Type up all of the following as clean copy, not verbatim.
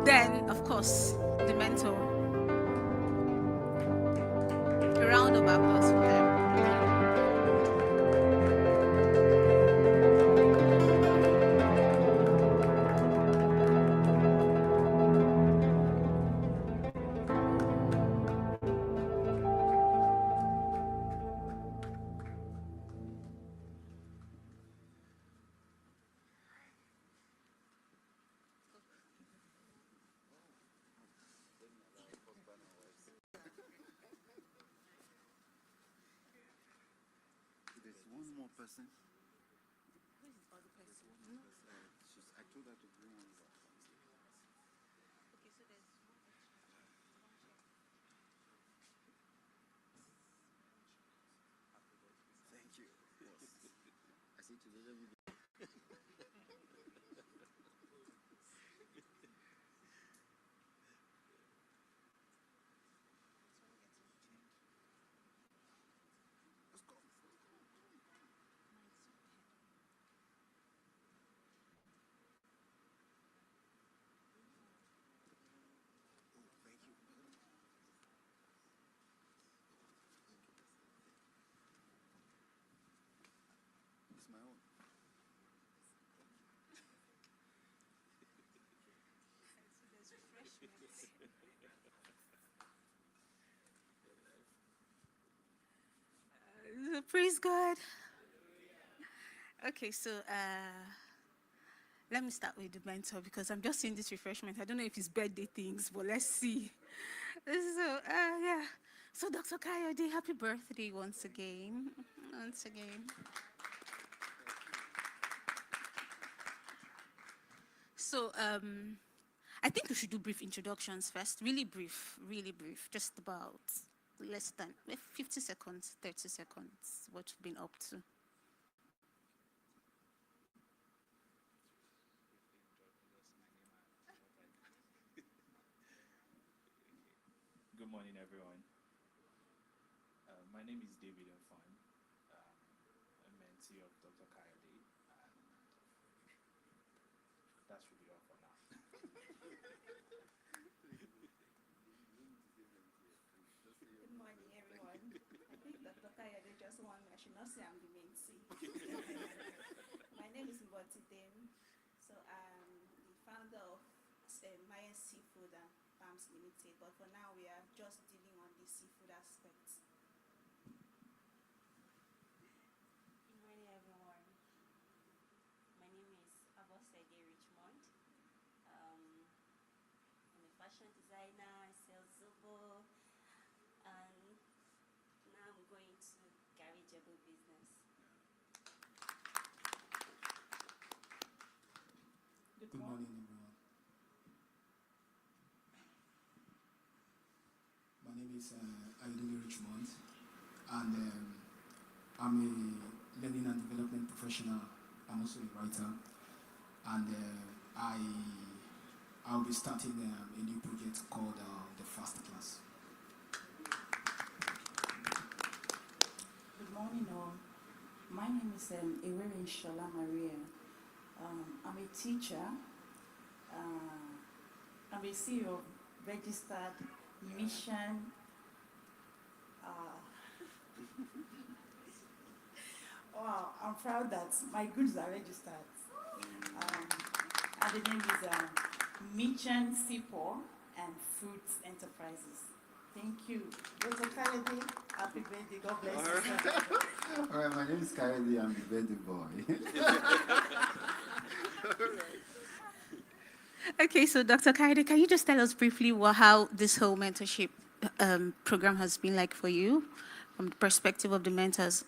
Then, of course, the mentor. A round of applause for them. There's one more person. Who is the other person? I told her to bring one more. Okay, so there's one extra. Thank you. Yes. I see today. Let me It's my own. Praise God. Okay, so let me start with the mentor because I'm just seeing this refreshment. I don't know if it's birthday things, but let's see. So yeah. So Dr. Kayode, happy birthday once again. Once again. So I think we should do brief introductions first. Really brief. Just about less than 50 seconds, 30 seconds, what we've been up to. Good morning, everyone. My name is David Afan, a mentee of Dr. Kayode, and that should be all for now. Good morning, everyone. I think Dr. Kayode just want me. I should not say I'm the mentee. My name is Mboti Dem. So I'm the founder of Mayan Seafood and Farms Limited. But for now, we are just dealing on the seafood aspect. Good morning, everyone. My name is Abosede Richmond. I'm a fashion designer. I sell Zobo, and now I'm going to Gary Jebo business. Good morning, everyone. My name is Ayodele Richmond, and I'm a learning and development professional. I'm also a writer, and I'll be starting a new project called the Fast Class. Good morning, all. My name is Ewere Shola Maria. I'm a teacher. I'm a CEO of registered mission. Wow, I'm proud that my goods are registered. And the name is Mission Sipo and Fruits Enterprises. Thank you. Dr. Kayode, happy birthday. God bless you. All right, my name is Kayode. I'm the birthday boy. Okay, so Dr. Kayode, can you just tell us briefly how this whole mentorship program has been like for you, from the perspective of the mentors,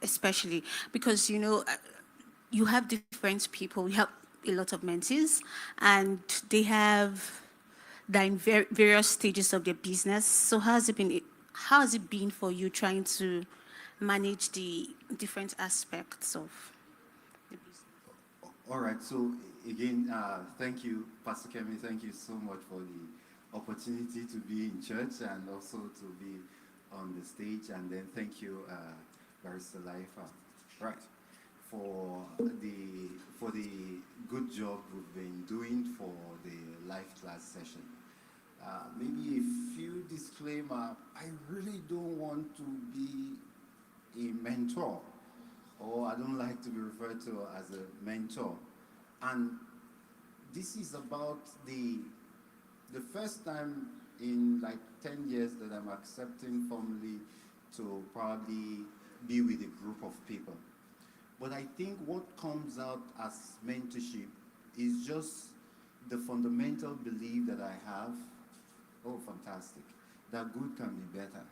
especially because you have different people. You have a lot of mentees, and they're in various stages of their business. So how has it been for you trying to manage the different aspects of the business? All right. So again, thank you, Pastor Kemi. Thank you so much for the opportunity to be in church and also to be on the stage. And then thank you, Barrister Laifa. Right. for the good job we've been doing for the life class session. Maybe a few disclaimer. I really don't want to be a mentor, or I don't like to be referred to as a mentor. And this is about the first time in like 10 years that I'm accepting formally to probably be with a group of people. But I think what comes out as mentorship is just the fundamental belief that I have, oh fantastic, that good can be better.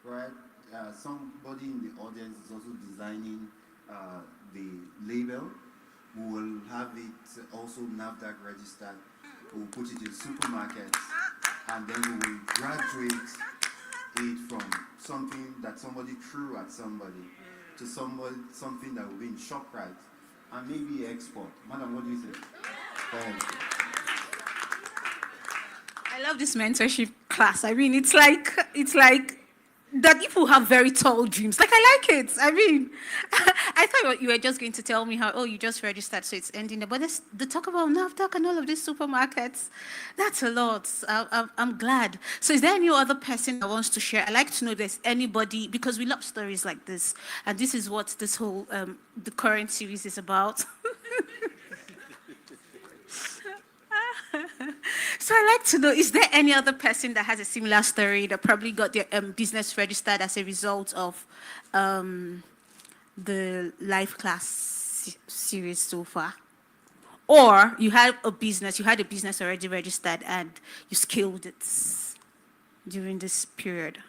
right? Somebody in the audience is also designing the label. We will have it also NAFDAC registered. We'll put it in supermarkets, and then we will graduate it from something that somebody threw at somebody to something that will be in ShopRite and maybe export. Madam, what do you think? Thank you. I love this mentorship class. I mean, it's like that people have very tall dreams. Like, I like it. I mean, I thought you were just going to tell me how, oh, you just registered, so it's ending there. But the talk about NAFDAC and all of these supermarkets, that's a lot. I'm glad. So is there any other person that wants to share? I'd like to know if there's anybody, because we love stories like this. And this is what this whole, the current series is about. So I'd like to know, is there any other person that has a similar story that probably got their business registered as a result of the life class series so far? Or you had a business already registered and you scaled it during this period? I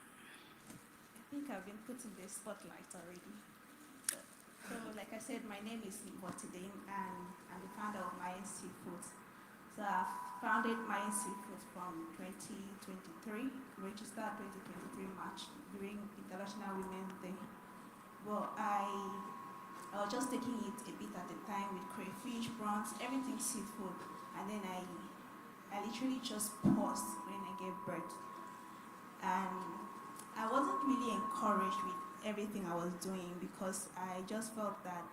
think I've been put in the spotlight already. So like I said, my name is Mbotidin, and I'm the founder of Mayan Seafood. So I founded Mayan Seafood from 2023, registered 2023 March during International Women's Day. Well, I was just taking it a bit at a time with crayfish, prawns, everything seafood, and then I literally just paused when I gave birth. And I wasn't really encouraged with everything I was doing because I just felt that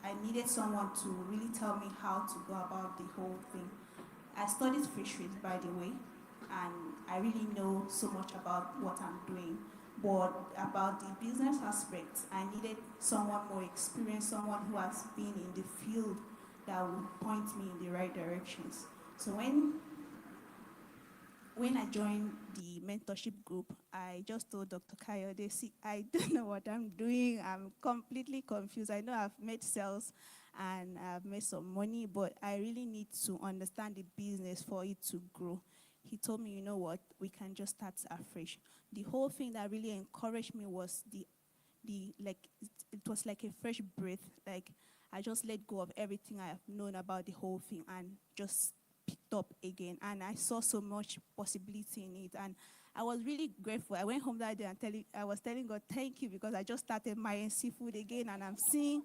I needed someone to really tell me how to go about the whole thing. I studied fisheries, by the way, and I really know so much about what I'm doing. But about the business aspect, I needed someone more experienced, someone who has been in the field that would point me in the right directions. So when I joined the mentorship group, I just told Dr. Kayode, see, I don't know what I'm doing. I'm completely confused. I know I've made sales and I've made some money, but I really need to understand the business for it to grow. He told me, you know what, we can just start afresh. The whole thing that really encouraged me was it was like a fresh breath. Like, I just let go of everything I have known about the whole thing and just picked up again. And I saw so much possibility in it. And I was really grateful. I went home that day and I was telling God, thank you, because I just started Mayan Seafood again and I'm seeing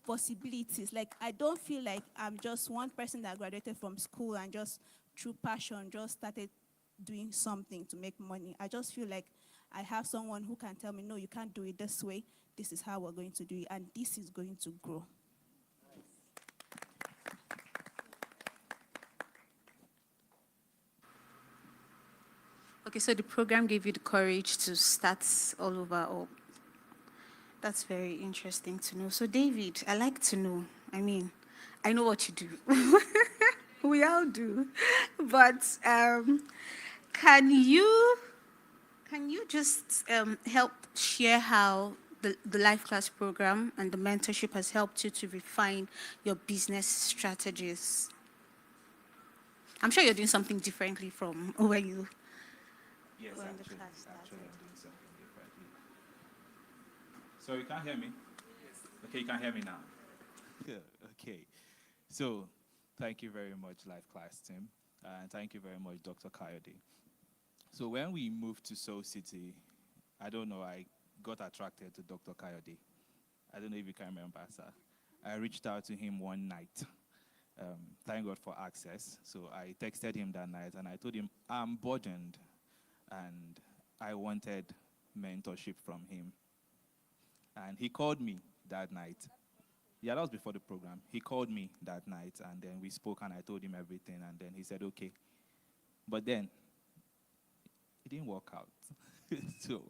possibilities. Like, I don't feel like I'm just one person that graduated from school and just through passion just started doing something to make money. I just feel like I have someone who can tell me, no, you can't do it this way. This is how we're going to do it, and this is going to grow. Okay, so the program gave you the courage to start all over. Oh, that's very interesting to know. So, David, I like to know. I mean, I know what you do. We all do. But can you just help share how the Life Class program and the mentorship has helped you to refine your business strategies? I'm sure you're doing something differently from when you Yes, were in the actually, class started. I'm doing something differently. So you can't hear me? Yes. Okay, you can hear me now. Okay. So thank you very much, Life Class team, and thank you very much, Dr. Kayode. So when we moved to Seoul City, I don't know, I got attracted to Dr. Kayode. I don't know if you can remember, sir. I reached out to him one night. Thank God for access. So I texted him that night and I told him I'm burdened and I wanted mentorship from him. And he called me that night. Yeah, that was before the program. He called me that night and then we spoke and I told him everything and then he said, okay. But then it didn't work out. So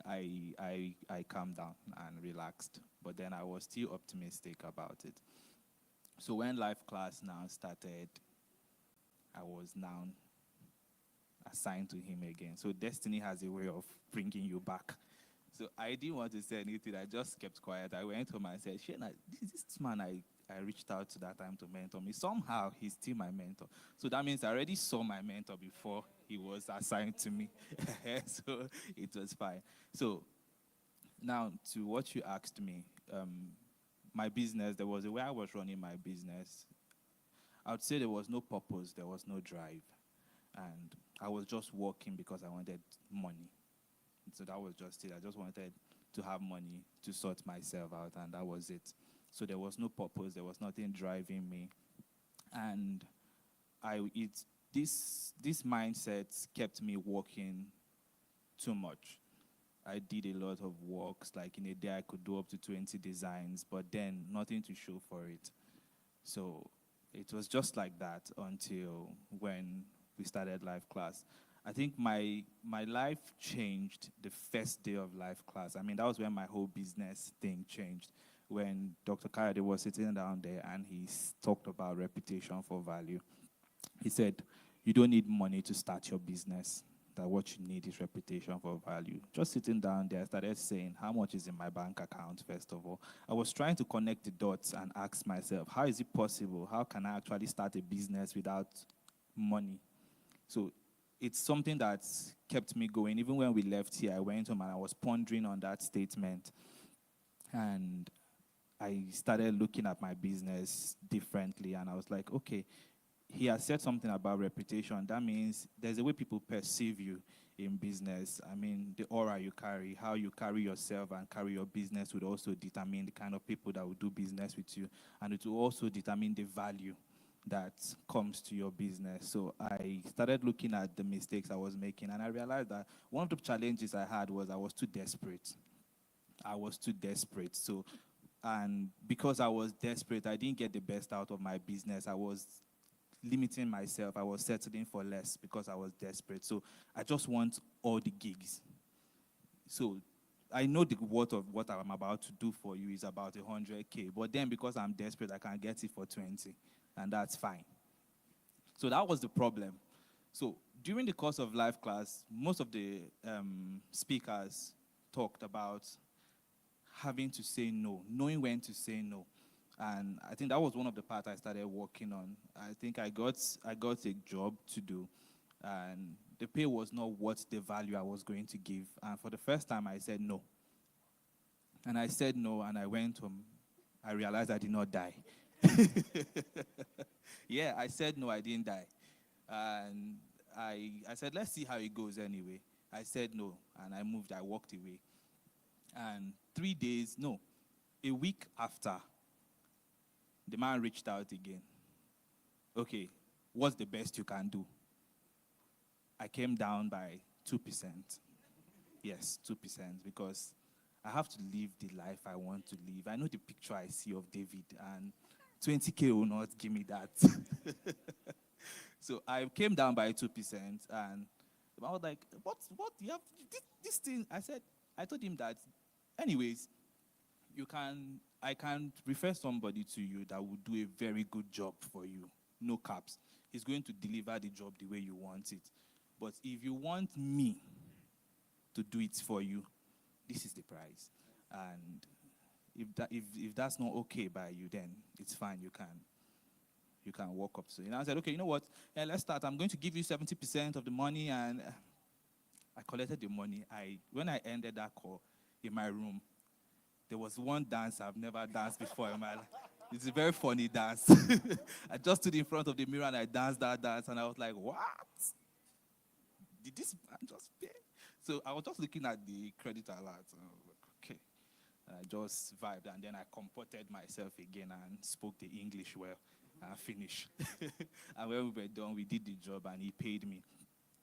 I calmed down and relaxed. But then I was still optimistic about it. So when Life Class now started, I was now assigned to him again. So destiny has a way of bringing you back. So I didn't want to say anything. I just kept quiet. I went home and said, Shena, this man, I I reached out to that time to mentor me. Somehow, he's still my mentor. So that means I already saw my mentor before he was assigned to me. So it was fine. So now to what you asked me, my business, there was a way I was running my business. I would say there was no purpose, there was no drive. And I was just working because I wanted money. So that was just it. I just wanted to have money to sort myself out, and that was it. So there was no purpose, there was nothing driving me. And this mindset kept me working too much. I did a lot of works, like in a day I could do up to 20 designs, but then nothing to show for it. So it was just like that until when we started life class. I think my life changed the first day of life class. I mean, that was when my whole business thing changed. When Dr. Kayode was sitting down there and he talked about reputation for value. He said, you don't need money to start your business. That what you need is reputation for value. Just sitting down there, I started saying, how much is in my bank account, first of all? I was trying to connect the dots and ask myself, how is it possible? How can I actually start a business without money? So it's something that kept me going. Even when we left here, I went home and I was pondering on that statement. And I started looking at my business differently. And I was like, okay, he has said something about reputation. That means there's a way people perceive you in business. I mean, the aura you carry, how you carry yourself and carry your business would also determine the kind of people that will do business with you. And it will also determine the value that comes to your business. So I started looking at the mistakes I was making, and I realized that one of the challenges I had was I was too desperate. So, and because I was desperate, I didn't get the best out of my business. I was limiting myself. I was settling for less because I was desperate. So I just want all the gigs. So I know the worth of what I'm about to do for you is about 100K, but then because I'm desperate, I can get it for 20, and that's fine. So that was the problem. So during the course of life class, most of the speakers talked about having to say no, knowing when to say no. And I think that was one of the parts I started working on. I think I got a job to do, and the pay was not what the value I was going to give. And for the first time, I said no. And I said no, and I went home. I realized I did not die. Yeah, I said no, I didn't die. And I said, let's see how it goes anyway. I said no, and I moved, I walked away. And a week after, the man reached out again. Okay, what's the best you can do? I came down by 2%. Yes, 2%, because I have to live the life I want to live. I know the picture I see of David, and 20K will not give me that. So I came down by 2%, and the man was like, what, you have this thing? I told him that, anyways, I can refer somebody to you that will do a very good job for you. No caps. He's going to deliver the job the way you want it. But if you want me to do it for you, this is the price. And if that's not okay by you, then it's fine. You can walk up to it. And I said, okay, you know what? Let's start. I'm going to give you 70% of the money. And I collected the money. When I ended that call in my room, there was one dance I've never danced before in my life. It's a very funny dance. I just stood in front of the mirror and I danced that dance, and I was like, what? Did this man just pay? So I was just looking at the credit alert, and I was like, okay. And I just vibed, and then I comported myself again and spoke the English well and finished. And when we were done, we did the job and he paid me.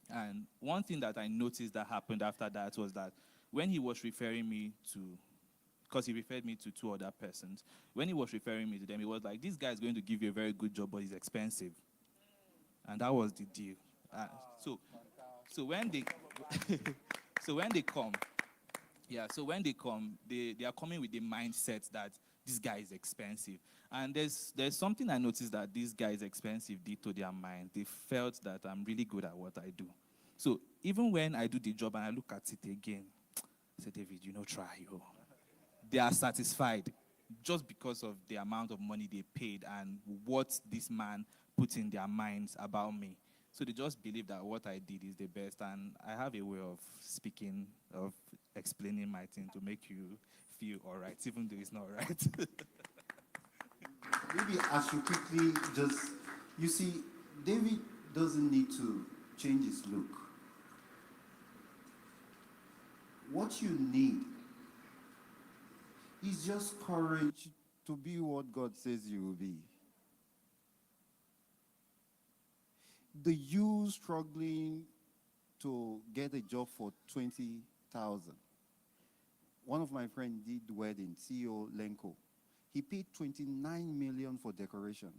And one thing that I noticed that happened after that was that when he was referring me to, because he referred me to 2 other persons, when he was referring me to them, he was like, this guy is going to give you a very good job, but he's expensive. And that was the deal. So when they come, they are coming with the mindset that this guy is expensive. And there's something I noticed that this guy is expensive did to their mind. They felt that I'm really good at what I do. So even when I do the job and I look at it again, I say, David, try. They are satisfied. just because of the amount of money they paid and what this man put in their minds about me. So they just believe that what I did is the best, and I have a way of speaking, of explaining my thing to make you feel all right, even though it's not right. Maybe I should quickly just, you see, David doesn't need to change his look. What you need is just courage to be what God says you will be. The you struggling to get a job for 20,000. One of my friends did the wedding, CEO Lenko. He paid 29 million for decoration.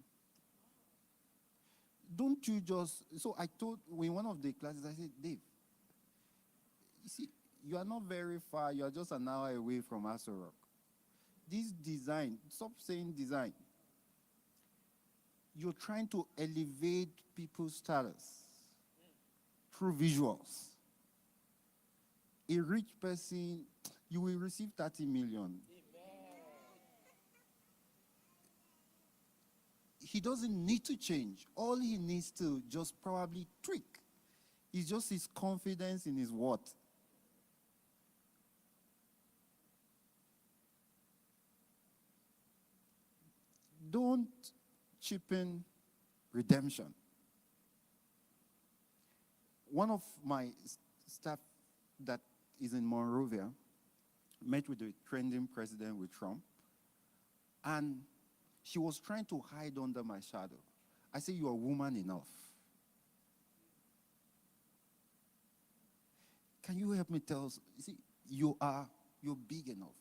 Don't you just, so I told, in one of the classes, I said, Dave, you see, you are not very far, you are just an hour away from Aso Rock. This design, stop saying design. You're trying to elevate people's status through visuals. A rich person, you will receive 30 million. He doesn't need to change. All he needs to just probably tweak is just his confidence in his what. Don't cheapen redemption. One of my staff that is in Monrovia met with the trending president with Trump, and she was trying to hide under my shadow. I said, you are woman enough. Can you help me tell us? You see, you're big enough.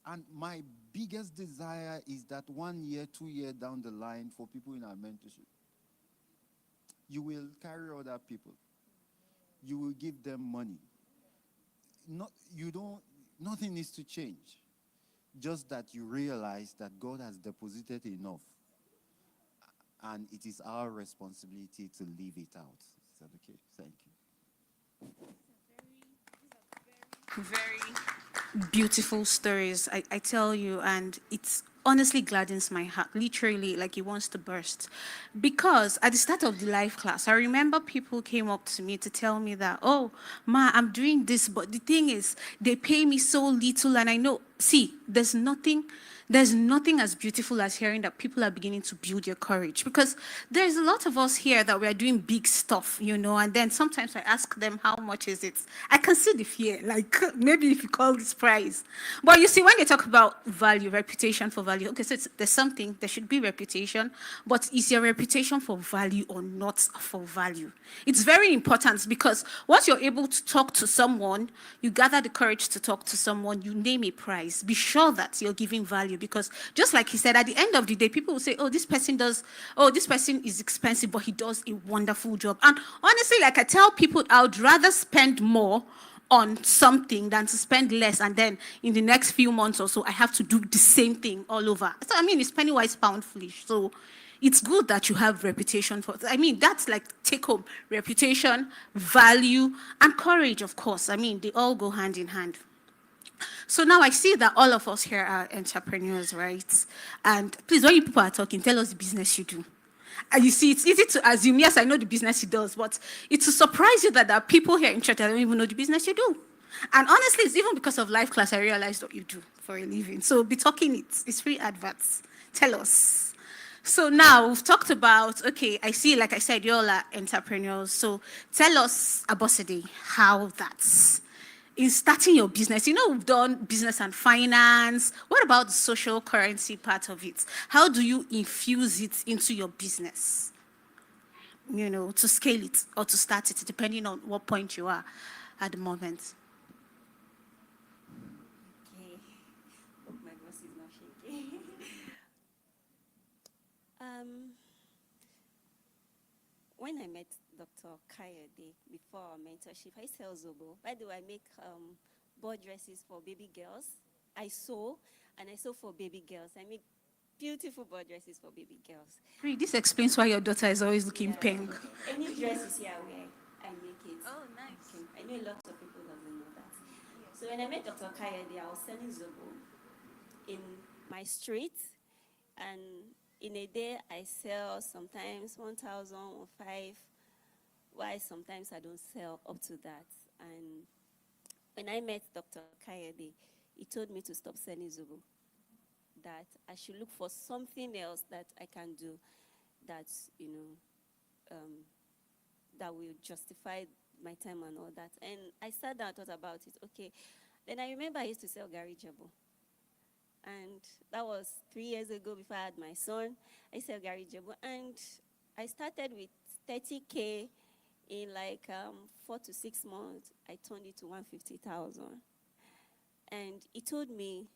And my biggest desire is that 1 year, 2 years down the line for people in our mentorship, you will carry other people. You will give them money. Nothing needs to change. Just that you realize that God has deposited enough. And it is our responsibility to live it out. Is that okay? Thank you. Very beautiful stories, I tell you, and it's honestly gladdens my heart, literally, like it wants to burst. Because at the start of the life class, I remember people came up to me to tell me that, oh, Ma, I'm doing this, but the thing is, they pay me so little, and I know, see, there's nothing as beautiful as hearing that people are beginning to build your courage, because there's a lot of us here that we are doing big stuff, and then sometimes I ask them, how much is it? I can see the fear, like maybe if you call this price. But you see, when they talk about value, reputation for value, okay, so there should be reputation, but is your reputation for value or not for value? It's very important, because once you're able to talk to someone, you gather the courage to talk to someone, you name a price, be sure that you're giving value. Because just like he said, at the end of the day, people will say, this person is expensive, but he does a wonderful job. And honestly, like I tell people, I would rather spend more on something than to spend less, and then in the next few months or so, I have to do the same thing all over. So, it's penny wise, pound foolish. So it's good that you have reputation for, that's like take home, reputation, value, and courage, of course. They all go hand in hand. So now I see that all of us here are entrepreneurs, right? And please, when you people are talking, tell us the business you do. And you see, it's easy to assume, yes, I know the business he does, but it will surprise you that there are people here in church that don't even know the business you do. And honestly, it's even because of life class I realized what you do for a living. So be talking it. It's free adverts. Tell us. So now we've talked about, okay, I see, like I said, you all are entrepreneurs. So tell us, Abosede, how that's in starting your business. We've done business and finance. What about the social currency part of it? How do you infuse it into your business? To scale it or to start it, depending on what point you are at the moment. Okay. Hope my voice is not shaking. When I met Dr. Kayode before our mentorship, I sell Zobo. By the way, I make board dresses for baby girls. I sew for baby girls. I make beautiful board dresses for baby girls. This explains why your daughter is always looking pink. Any dresses here I wear, I make it. Oh, nice. Okay. I know lots of people doesn't know that. So when I met Dr. Kayode, I was selling Zobo in my street, and in a day I sell sometimes 1,000, 1,500, while sometimes I don't sell up to that. And when I met Dr. Kayode, he told me to stop selling Zobo, that I should look for something else that I can do that, that will justify my time and all that. And I sat down and thought about it. Okay. Then I remember I used to sell Gary Jabo. And that was 3 years ago before I had my son. I sell Gary Jabo. And I started with 30K. In like 4 to 6 months, I turned it to 150,000. And he told me,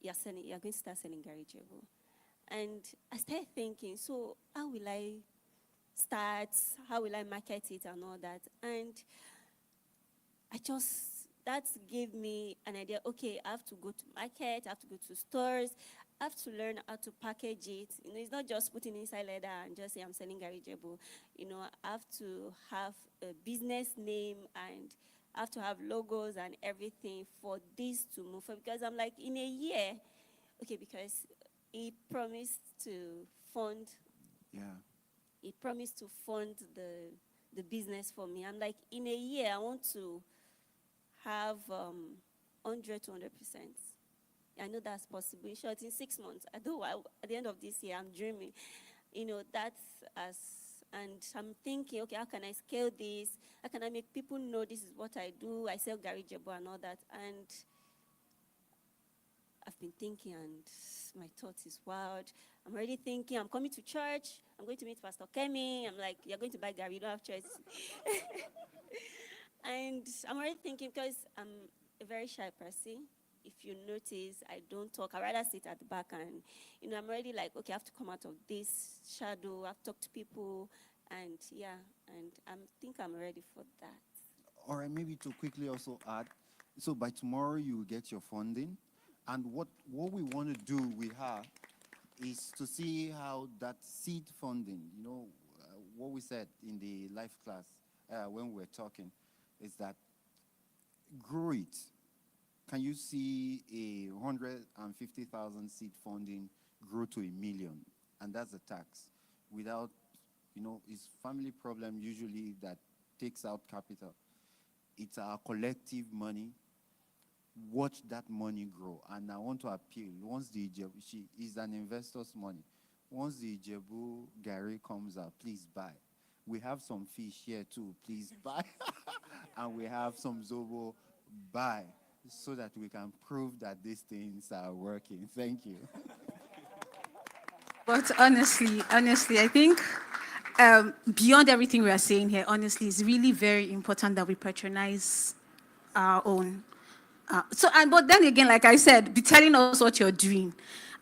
you're going to start selling Gary Jabo. And I started thinking, so how will I start? How will I market it and all that? And that gave me an idea. Okay, I have to go to market, I have to go to stores, I have to learn how to package it. It's not just putting inside leather and just say I'm selling Gary Jabo. I have to have a business name and I have to have logos and everything for this to move forward. Because I'm like, in a year, okay, because he promised to fund. Yeah. He promised to fund the business for me. I'm like, in a year, I want to have 100 to 100%. I know that's possible. In short, in 6 months, at the end of this year, I'm dreaming. And I'm thinking, okay, how can I scale this? How can I make people know this is what I do? I sell Gary Jabo and all that. And I've been thinking, and my thoughts is wild. I'm already thinking, I'm coming to church. I'm going to meet Pastor Kemi. I'm like, you're going to buy Gary, you don't have choice. And I'm already thinking, because I'm a very shy person. If you notice, I don't talk. I rather sit at the back and, I'm already like, okay, I have to come out of this shadow. I have to talk to people. And I think I'm ready for that. All right, maybe to quickly also add, so by tomorrow you will get your funding. And what we want to do with her is to see how that seed funding, what we said in the life class when we were talking, is that grow it. Can you see a 150,000 seed funding grow to 1 million? And that's a tax. Without, it's family problem usually that takes out capital. It's our collective money. Watch that money grow. And I want to appeal, once the Ijebu, she is an investor's money. Once the Ijebu Gary comes out, please buy. We have some fish here too, please buy. And we have some Zobo, buy, so that we can prove that these things are working. Thank you. But honestly, I think beyond everything we are saying here, honestly, it's really very important that we patronize our own. But then again, like I said, be telling us what you're doing.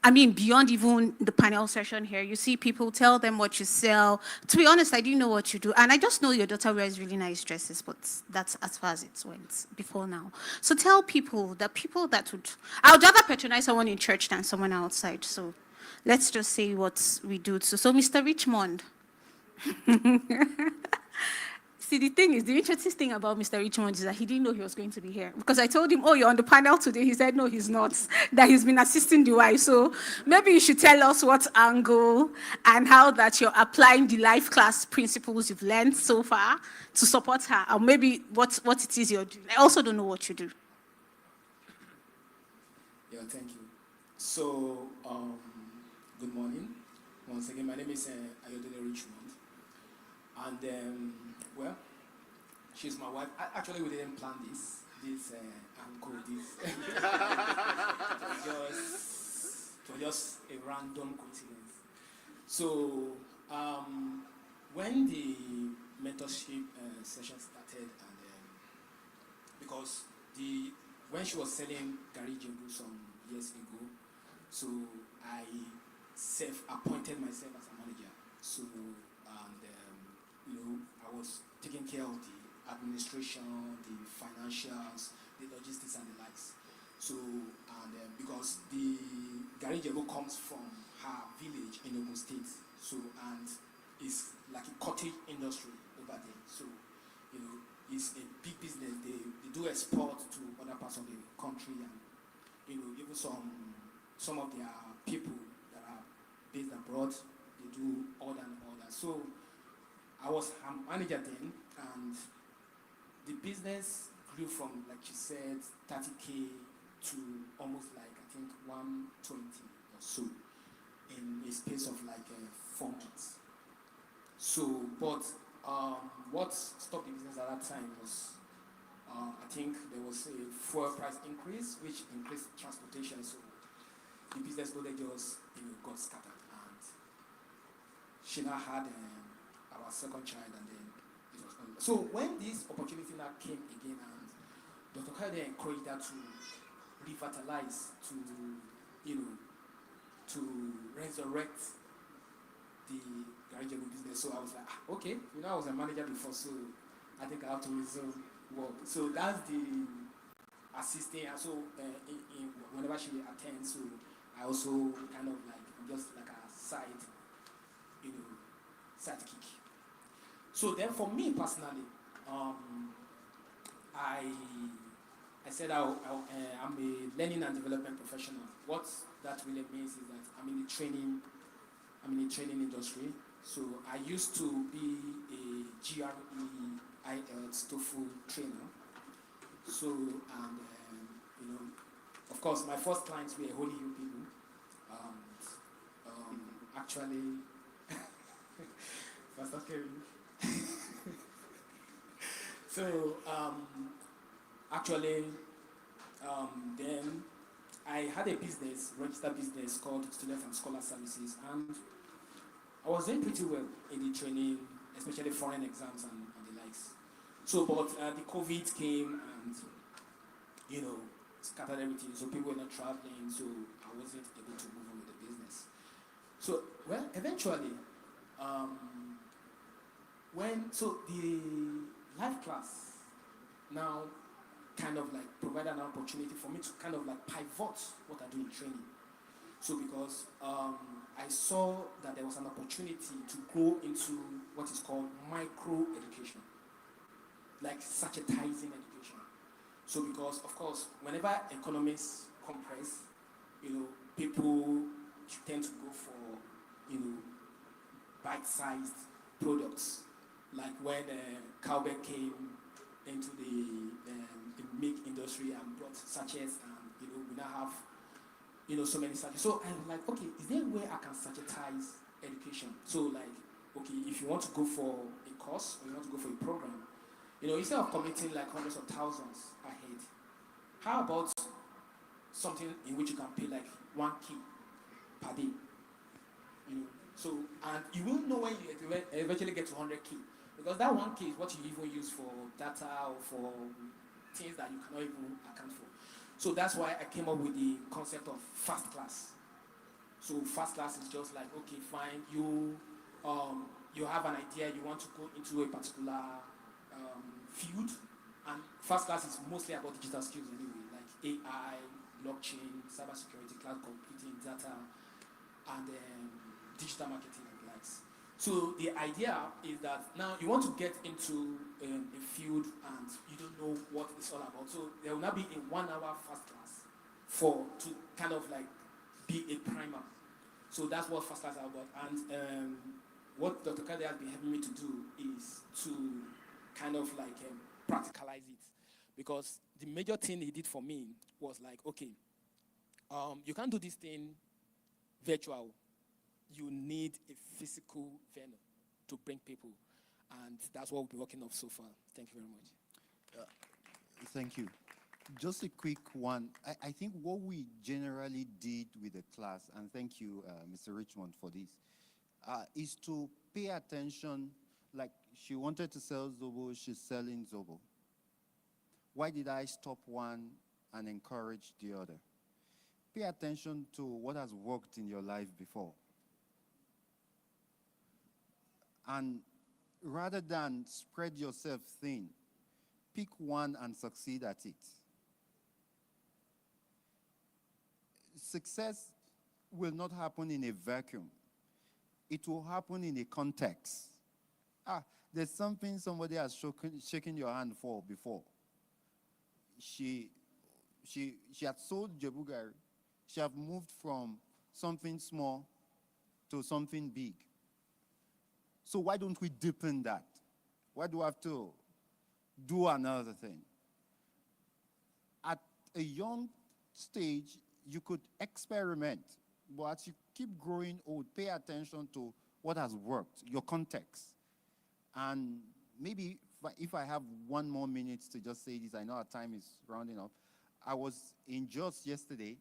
I mean, beyond even the panel session here, you see people tell them what you sell. To be honest, I didn't know what you do. And I just know your daughter wears really nice dresses, but that's as far as it went before now. So tell people that I would rather patronize someone in church than someone outside. So let's just say what we do. So Mr. Richmond. See, the interesting thing about Mr. Richmond is that he didn't know he was going to be here. Because I told him, oh, you're on the panel today. He said, no, he's not. That he's been assisting the wife. So maybe you should tell us what angle and how that you're applying the life class principles you've learned so far to support her. Or maybe what it is you're doing. I also don't know what you do. Yeah, thank you. So, good morning. Once again, my name is Ayodele Richmond. And, well, she's my wife. Actually, we didn't plan this uncle, this. It was just a random coincidence. So, when the mentorship session started, and because when she was selling Gary Jabo some years ago, so I self-appointed myself as a manager. So, I was taking care of the administration, the financials, the logistics, and the likes. So, because the Gary Jabo comes from her village in Ogun State, so, and it's like a cottage industry over there. So, it's a big business. They do export to other parts of the country, and even some some of their people that are based abroad, they do order and order. So I was a manager then, and the business grew from, like she said, 30K to almost like, I think, 120 or so in a space of like 4 months. So, but what stopped the business at that time was, I think there was a fuel price increase, which increased transportation. So the business model just, got scattered. And she now had our second child, and then it was gone. So when this opportunity now came again, and Dr. Kayode encouraged her to revitalize, to resurrect the garage business. So I was like, okay, I was a manager before, so I think I have to resume work. So that's the assisting. And so whenever she attends, so I also kind of like, I'm just like a side, sidekick. So then for me personally, I said I'm a learning and development professional. What that really means is that I'm in the training industry. So I used to be a GRE IELTS TOEFL trainer. So, and of course, my first clients were Holy You people. Actually, Pastor Kerry. So, actually, then I had a business, registered business called Student and Scholar Services, and I was doing pretty well in the training, especially foreign exams and the likes. So, but the COVID came and, scattered everything. So people were not traveling, so I wasn't able to move on with the business. So, well, eventually, the life class now kind of like provided an opportunity for me to kind of like pivot what I do in training. So because I saw that there was an opportunity to go into what is called micro education, like sachetizing education. So because, of course, whenever economies compress, people tend to go for, bite-sized products. Like when Cowbell came into the milk industry and brought sachets, and, we now have, so many sachets. So I'm like, okay, is there a way I can sachetize education? So like, okay, if you want to go for a course or you want to go for a program, instead of committing like hundreds of thousands ahead, how about something in which you can pay like 1K per day? So, and you will know when you eventually get to 100K, because that 1K is what you even use for data or for things that you cannot even account for. So that's why I came up with the concept of fast class. So fast class is just like, okay, fine, you have an idea, you want to go into a particular field, and fast class is mostly about digital skills anyway, like AI, blockchain, cybersecurity, cloud computing, data, and digital marketing and the likes. So the idea is that now you want to get into a field and you don't know what it's all about. So there will now be a 1 hour fast class to kind of like be a primer. So that's what fast class is about. And what Dr. Kayode has been helping me to do is to kind of like practicalize it. Because the major thing he did for me was like, okay, you can't do this thing virtual. You need a physical venue to bring people. And that's what we'll be working on so far. Thank you very much. Thank you. Just a quick one. I think what we generally did with the class, and thank you, Mr. Richmond, for this, is to pay attention. Like, she wanted to sell Zobo, she's selling Zobo. Why did I stop one and encourage the other? Pay attention to what has worked in your life before. And rather than spread yourself thin, pick one and succeed at it. Success will not happen in a vacuum. It will happen in a context. There's something somebody has shaken your hand for before. She had sold Jebugari She have moved from something small to something big. So why don't we deepen that? Why do we have to do another thing? At a young stage, you could experiment, but as you keep growing old, pay attention to what has worked, your context. And maybe if I have 1 more minute to just say this, I know our time is rounding up. I was in Jos yesterday.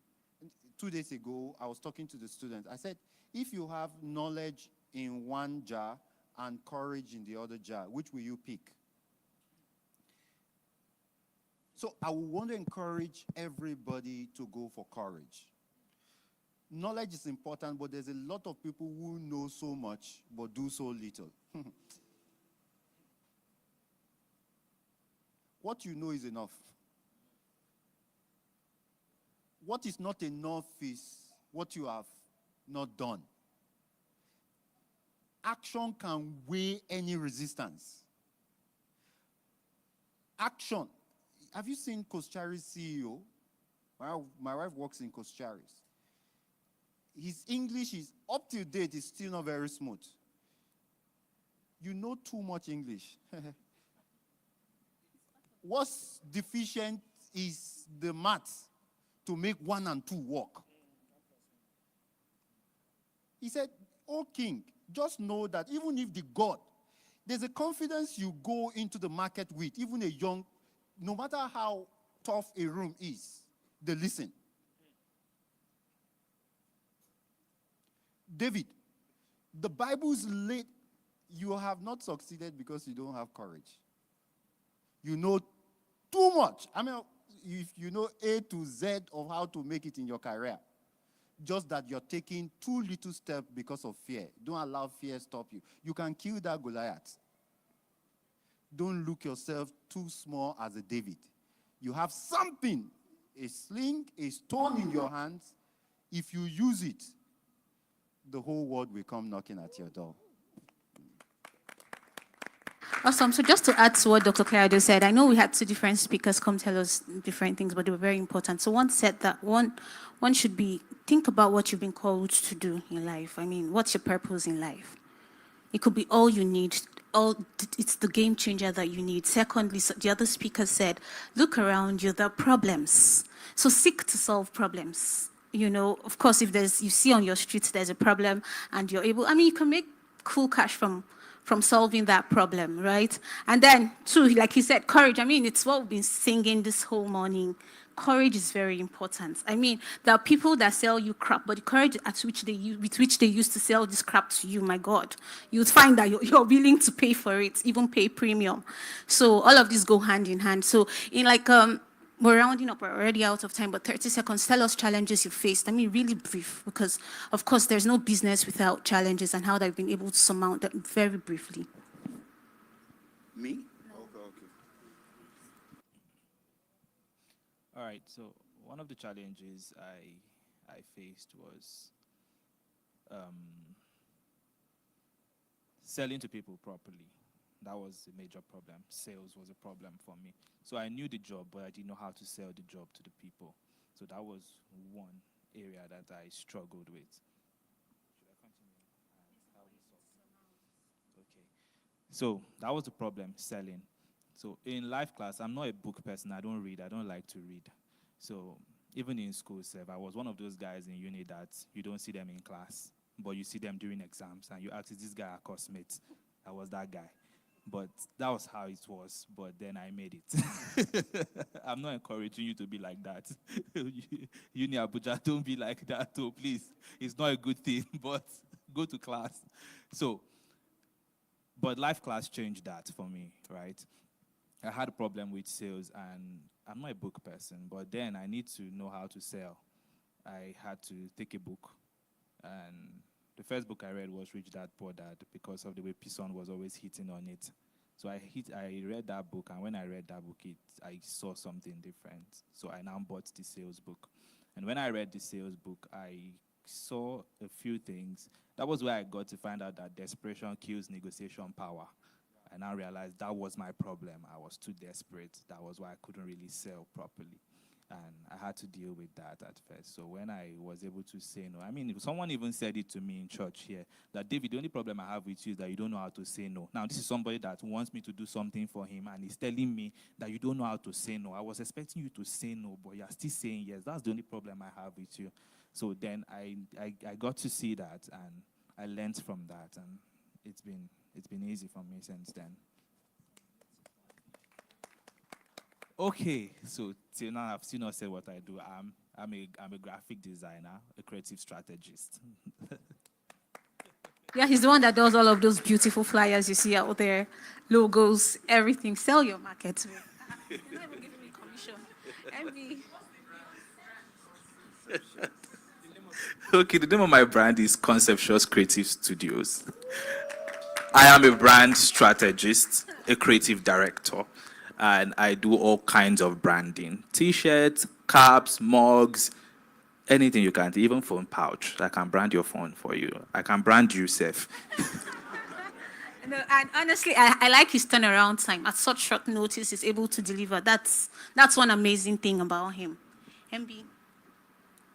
2 days ago, I was talking to the students. I said, if you have knowledge in one jar and courage in the other jar, which will you pick? So I would want to encourage everybody to go for courage. Knowledge is important, but there's a lot of people who know so much but do so little. What you know is enough. What is not enough is what you have not done. Action can weigh any resistance. Action. Have you seen Koschari's CEO? My wife works in Koschari's. His English is up to date, is still not very smooth. You know too much English. What's deficient is the maths to make 1 and 2 work. He said, "Oh king, just know that even if the God, there's a confidence you go into the market with, even a young, no matter how tough a room is, they listen." David, the Bible's late, you have not succeeded because you don't have courage. You know too much. I mean, if you know A to Z of how to make it in your career, just that you're taking too little steps because of fear. Don't allow fear stop you. You can kill that Goliath. Don't look yourself too small as a David. You have something, a sling, a stone in your hands. If you use it, the whole world will come knocking at your door. Awesome. So just to add to what Dr. Claudio said, I know we had 2 different speakers come tell us different things, but they were very important. So one said that one should be, think about what you've been called to do in life. I mean, what's your purpose in life? It could be all you need. It's the game changer that you need. Secondly, so the other speaker said, look around you, there are problems. So seek to solve problems. You know, of course, if you see on your streets there's a problem and you're able, I mean, you can make cool cash from solving that problem, right? And then, 2, like he said, courage. I mean, it's what we've been singing this whole morning. Courage is very important. I mean, there are people that sell you crap, but the courage with which they used to sell this crap to you, my God, you'd find that you're willing to pay for it, even pay premium. So all of these go hand in hand. So in we're rounding up, we're already out of time, but 30 seconds, tell us challenges you faced. I mean, really brief, because, of course, there's no business without challenges and how they've been able to surmount them very briefly. Me? Okay. All right, so one of the challenges I faced was selling to people properly. That was a major problem. Sales was a problem for me. So I knew the job, but I didn't know how to sell the job to the people. So that was one area that I struggled with. Should I continue? How we solve? Okay. So that was the problem, selling. So in life class, I'm not a book person. I don't read. I don't like to read. So even in school, I was one of those guys in uni that you don't see them in class, but you see them during exams, and you ask, is this guy a course mate? I was that guy. But that was how it was. But then I made it. I'm not encouraging you to be like that. Uni Abuja, don't be like that, too, please. It's not a good thing, but go to class. So, but life class changed that for me, right? I had a problem with sales, and I'm not a book person, but then I need to know how to sell. I had to take a book, and the first book I read was Rich Dad Poor Dad because of the way Pison was always hitting on it. So I read that book, and when I read that book, I saw something different. So I now bought the sales book. And when I read the sales book, I saw a few things. That was where I got to find out that desperation kills negotiation power. I now realized that was my problem. I was too desperate. That was why I couldn't really sell properly. And I had to deal with that at first. So when I was able to say no, I mean, someone even said it to me in church here, that David, the only problem I have with you is that you don't know how to say no. Now, this is somebody that wants me to do something for him, and he's telling me that you don't know how to say no. I was expecting you to say no, but you're still saying yes. That's the only problem I have with you. So then I got to see that, and I learned from that, and it's been easy for me since then. Okay, so till now I've still not said what I do. I'm a graphic designer, a creative strategist. Yeah, he's the one that does all of those beautiful flyers you see out there, logos, everything. Sell your market. You're not even giving me commission. MB. Okay, the name of my brand is Conceptuous Creative Studios. I am a brand strategist, a creative director, and I do all kinds of branding. T-shirts, caps, mugs, anything you can, even phone pouch. I can brand your phone for you. I can brand you, Seth. No, and honestly, I like his turnaround time. At such short notice, he's able to deliver. That's one amazing thing about him. MB.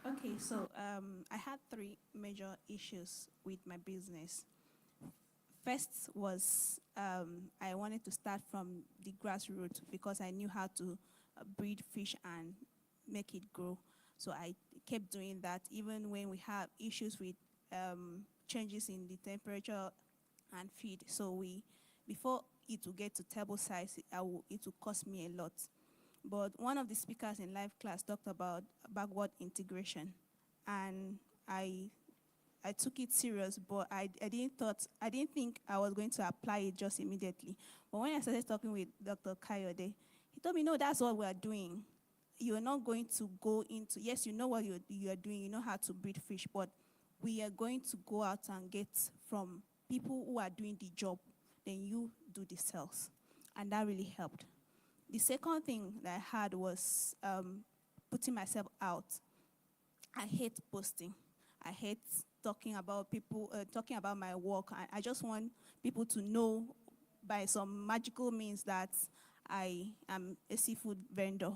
Okay, so I had 3 major issues with my business. First was I wanted to start from the grassroots because I knew how to breed fish and make it grow. So I kept doing that even when we have issues with changes in the temperature and feed. So before it will get to table size, it will cost me a lot. But one of the speakers in live class talked about backward integration, and I took it serious, but I didn't think I was going to apply it just immediately. But when I started talking with Dr. Kayode, he told me, no, that's what we are doing. You are not going to go into, yes, you know what you are doing, you know how to breed fish, but we are going to go out and get from people who are doing the job, then you do the sales. And that really helped. The second thing that I had was putting myself out. I hate posting. I hate talking about people, talking about my work. I just want people to know by some magical means that I am a seafood vendor.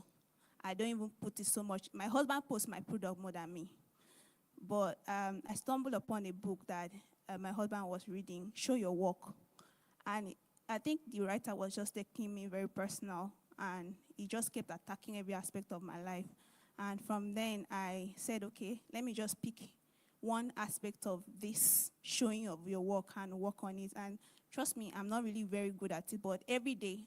I don't even put it so much. My husband posts my product more than me. But I stumbled upon a book that my husband was reading, Show Your Work. And I think the writer was just taking me very personal, and he just kept attacking every aspect of my life. And from then, I said, okay, let me just pick one aspect of this showing of your work and work on it. And trust me, I'm not really very good at it, but every day,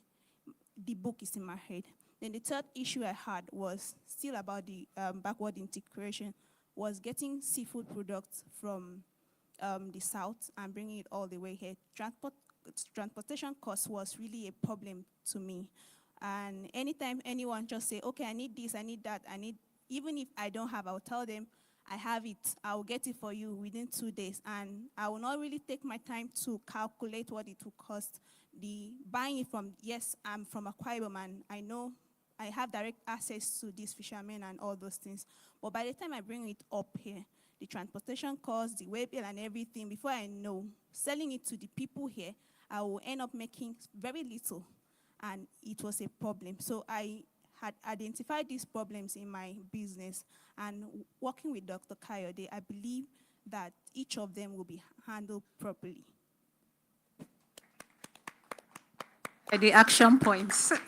the book is in my head. Then the third issue I had was still about the backward integration, was getting seafood products from the south and bringing it all the way here. Transportation cost was really a problem to me. And anytime anyone just say, okay, I need this, I need that, even if I don't have, I'll tell them, I have it, I'll get it for you within 2 days. And I will not really take my time to calculate what it will cost. The buying it from, yes, I'm from Akwa Ibom, and I know I have direct access to these fishermen and all those things. But by the time I bring it up here, the transportation costs, the way bill and everything, before I know, selling it to the people here, I will end up making very little. And it was a problem. So I had identified these problems in my business, and working with Dr. Kayode, I believe that each of them will be handled properly. The action points. Okay,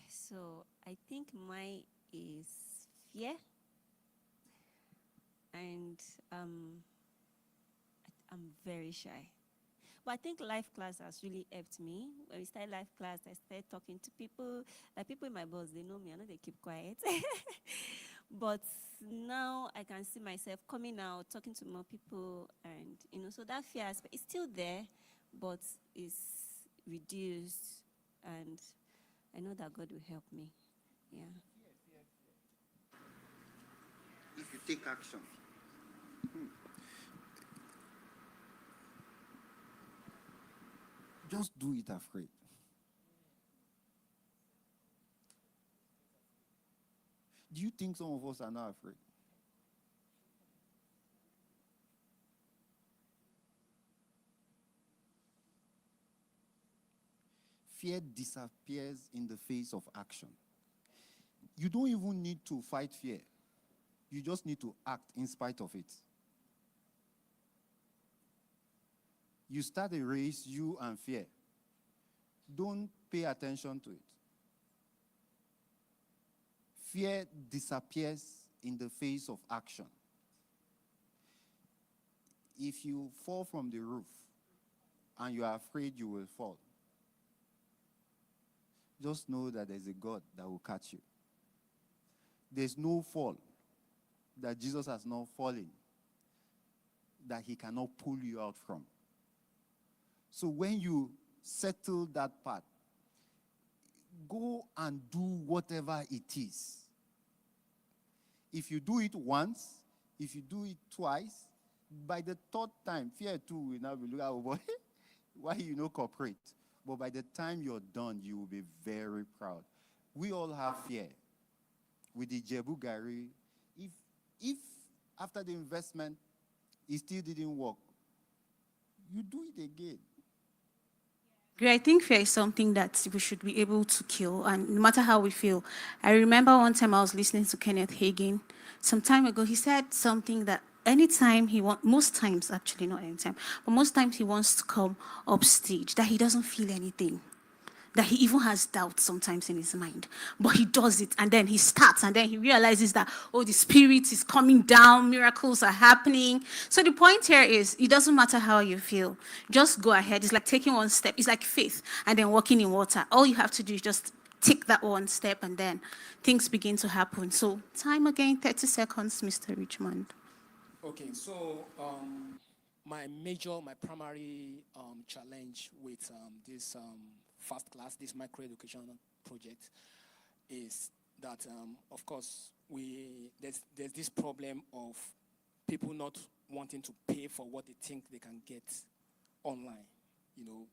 so I think mine is fear, and I'm very shy. But I think life class has really helped me. When we started life class, I started talking to people. Like people in my boss, they know me. I know they keep quiet. But now I can see myself coming out, talking to more people, and so that fear aspect is still there, but it's reduced, and I know that God will help me. Yeah. If you take action. Just do it afraid. Do you think some of us are not afraid? fear disappears in the face of action. You don't even need to fight fear. You just need to act in spite of it. You start a race, you and fear. Don't pay attention to it. Fear disappears in the face of action. If you fall from the roof and you are afraid you will fall, just know that there's a God that will catch you. There's no fall that Jesus has not fallen that he cannot pull you out from. So when you settle that part, go and do whatever it is. If you do it once, if you do it twice, by the third time, fear too will now be looking at, oh boy, why you no cooperate? But by the time you're done, you will be very proud. We all have fear. With the Jebu Gari, if after the investment, it still didn't work, you do it again. I think fear is something that we should be able to kill, and no matter how we feel. I remember one time I was listening to Kenneth Hagin some time ago. He said something that anytime he wants, most times actually, not anytime, but most times he wants to come up stage, that he doesn't feel anything. That he even has doubts sometimes in his mind. But he does it, and then he starts, and then he realizes that, oh, the spirit is coming down, miracles are happening. So the point here is, it doesn't matter how you feel. Just go ahead. It's like taking one step. It's like faith, and then walking in water. All you have to do is just take that one step, and then things begin to happen. So time again, 30 seconds, Mr. Richmond. Okay, so my primary challenge with this Fast Class, this micro-education project, is that, of course, there's this problem of people not wanting to pay for what they think they can get online.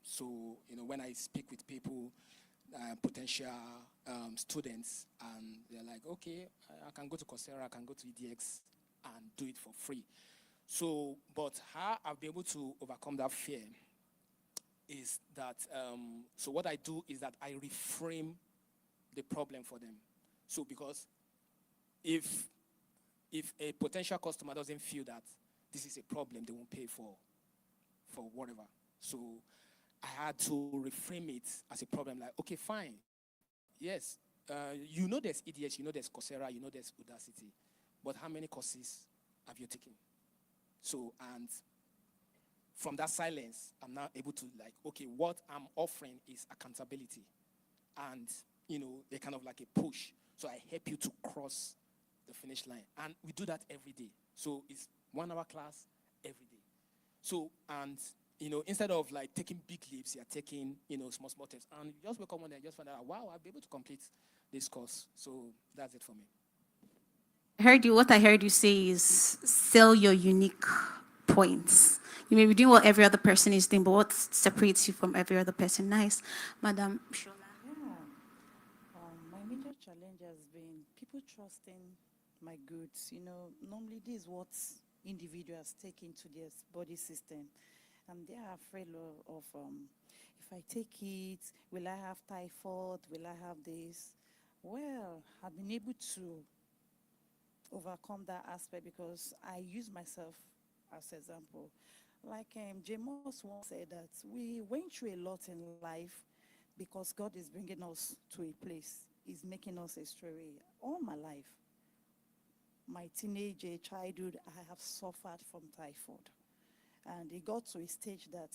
So when I speak with people, potential students, and they're like, okay, I can go to Coursera, I can go to EDX and do it for free. So, but how I'll be able to overcome that fear is that, so what I do is that I reframe the problem for them. So because if a potential customer doesn't feel that this is a problem, they won't pay for whatever. So I had to reframe it as a problem, like, okay, fine. Yes, there's EDX, there's Coursera, there's Udacity. But how many courses have you taken? So, and from that silence, I'm now able to okay, what I'm offering is accountability. And, a kind of like a push. So I help you to cross the finish line. And we do that every day. So it's 1 hour class every day. So, and, instead of taking big leaps, you're taking, small steps. And you just wake up one day and just find out, wow, I'll be able to complete this course. So that's it for me. What I heard you say is sell your unique points. You may be doing what every other person is doing, but what separates you from every other person? Nice. Madam Shola. Yeah. My major challenge has been people trusting my goods. Normally this is what individuals take into their body system. And they are afraid of if I take it, will I have typhoid? Will I have this? Well, I've been able to overcome that aspect because I use myself as example. Like Jamos once said that we went through a lot in life because God is bringing us to a place. He's making us a story. All my life, my teenage childhood, I have suffered from typhoid. And it got to a stage that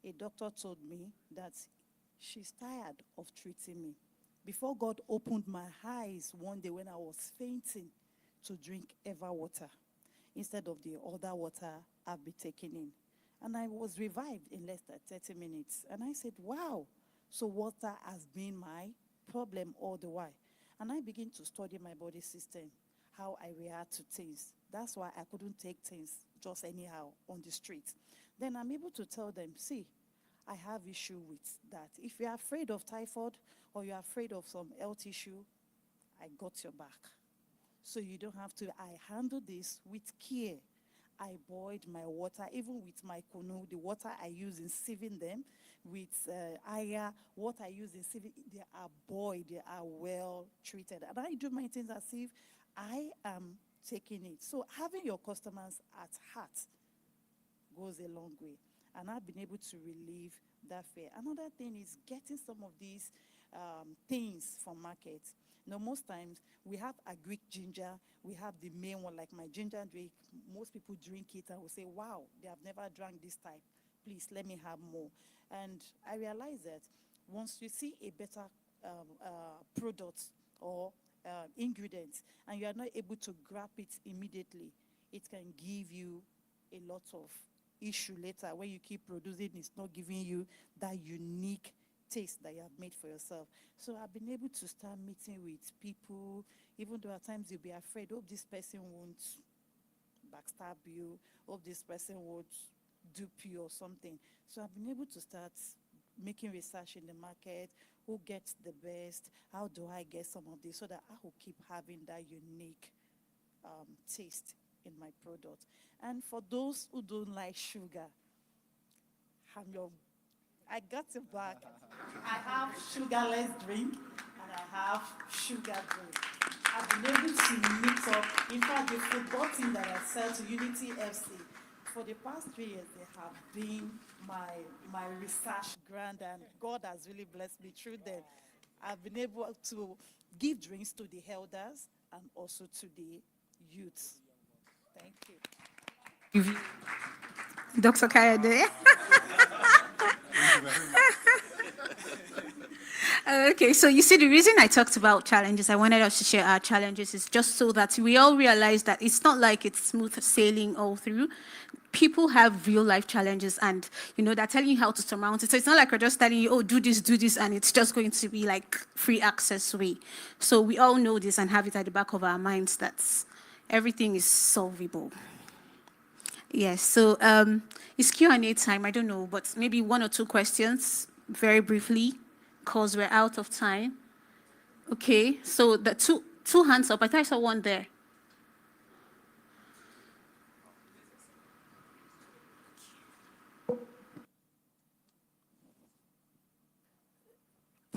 a doctor told me that she's tired of treating me. Before God opened my eyes one day when I was fainting, to drink Eva water instead of the other water I've been taking in. And I was revived in less than 30 minutes. And I said, wow, so water has been my problem all the while. And I began to study my body system, how I react to things. That's why I couldn't take things just anyhow on the street. Then I'm able to tell them, see, I have issue with that. If you're afraid of typhoid or you're afraid of some health issue, I got your back. So you don't have to, I handle this with care. I boiled my water, even with my kunu, the water I use in sieving them, with aya, what I use in sieving, they are boiled, they are well treated. And I do my things as if I am taking it. So having your customers at heart goes a long way. And I've been able to relieve that fear. Another thing is getting some of these things from market. You know, most times we have a Greek ginger, we have the main one, like my ginger drink. Most people drink it and will say, wow, they have never drank this type. Please let me have more. And I realize that once you see a better product or ingredient and you are not able to grab it immediately, it can give you a lot of issue later when you keep producing. It's not giving you that unique taste that you have made for yourself. So I've been able to start meeting with people, even though at times you'll be afraid, hope this person won't backstab you, hope this person won't dupe you or something. So I've been able to start making research in the market, who gets the best, how do I get some of this, so that I will keep having that unique taste in my product. And for those who don't like sugar, I got it back. I have sugarless drink and I have sugar drink. I've been able to mix up. In fact, the football team that I sell to Unity FC, for the past 3 years, they have been my research grant, and God has really blessed me through them. I've been able to give drinks to the elders and also to the youths. Thank you. Dr. Kayode. Okay, so you see, the reason I talked about challenges, I wanted us to share our challenges, is just so that we all realize that it's not like it's smooth sailing all through. People have real life challenges, and they're telling you how to surmount it. So it's not like we're just telling you, oh, do this, and it's just going to be like free access way. So we all know this and have it at the back of our minds that everything is solvable. Yes, so it's Q&A time. I don't know, but maybe 1 or 2 questions, very briefly, because we're out of time. Okay, so the two hands up. I thought I saw one there.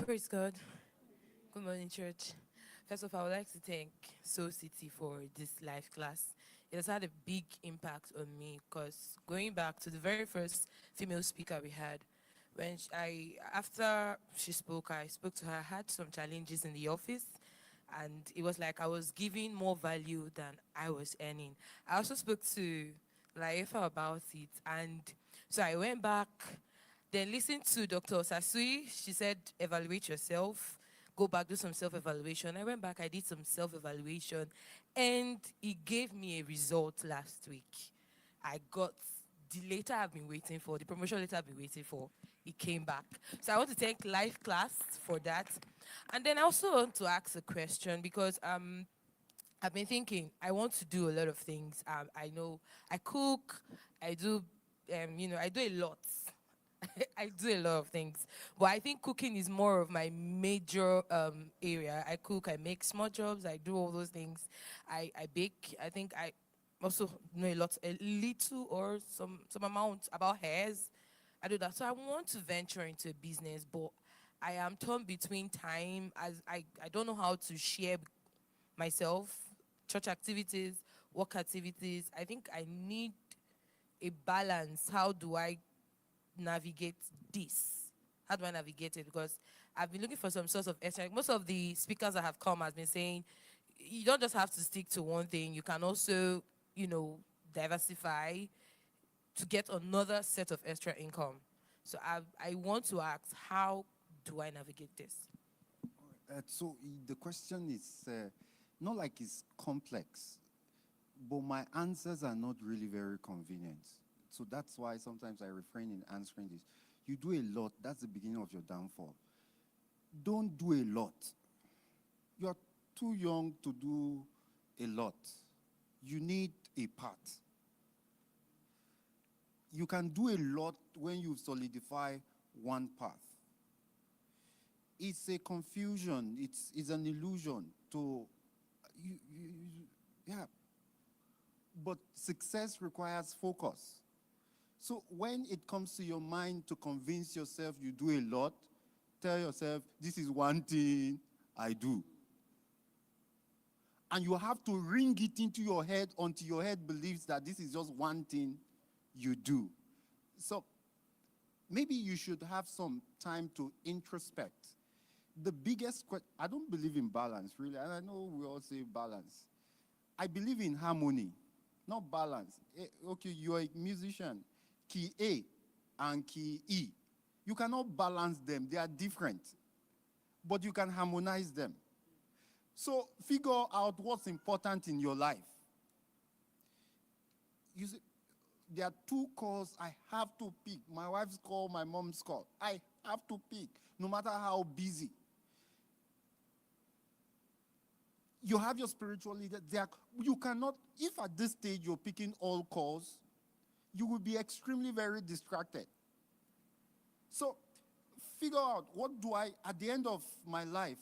Praise God. Good morning, church. First of all, I would like to thank Soul City for this live class. It has had a big impact on me because going back to the very first female speaker we had, after she spoke, I spoke to her. I had some challenges in the office, and it was like I was giving more value than I was earning. I also spoke to Laifa about it, and so I went back, then listened to Dr. Sasui. She said, evaluate yourself, go back, do some self-evaluation. I went back, I did some self-evaluation, and it gave me a result last week. I got the letter I've been waiting for, the promotion letter I've been waiting for. It came back. So I want to thank Life Class for that. And then I also want to ask a question because I've been thinking, I want to do a lot of things. I know I cook, I do, I do a lot. I do a lot of things, but I think cooking is more of my major area. I cook, I make small jobs, I do all those things. I bake. I think I also know a little or some amount about hairs. I do that. So I want to venture into a business, but I am torn between time, as I don't know how to share myself, church activities, work activities. I think I need a balance. How do I navigate this? How do I navigate it? Because I've been looking for some sort of extra. Most of the speakers that have come has been saying you don't just have to stick to one thing. You can also, diversify to get another set of extra income. So I want to ask, how do I navigate this? So the question is not like it's complex, but my answers are not really very convenient. So that's why sometimes I refrain in answering this. You do a lot, that's the beginning of your downfall. Don't do a lot. You're too young to do a lot. You need a part. You can do a lot when you solidify one path. It's a confusion, it's an illusion to, But success requires focus. So when it comes to your mind to convince yourself you do a lot, tell yourself, this is one thing I do. And you have to ring it into your head until your head believes that this is just one thing you do. So maybe you should have some time to introspect. The biggest question, I don't believe in balance, really, and I know we all say balance. I believe in harmony, not balance. Okay, you're a musician, key A and key E. You cannot balance them, they are different, but you can harmonize them. So figure out what's important in your life. You see, there are 2 calls I have to pick. My wife's call, my mom's call. I have to pick, no matter how busy. You have your spiritual leader. You cannot, if at this stage you're picking all calls, you will be extremely very distracted. So figure out, at the end of my life,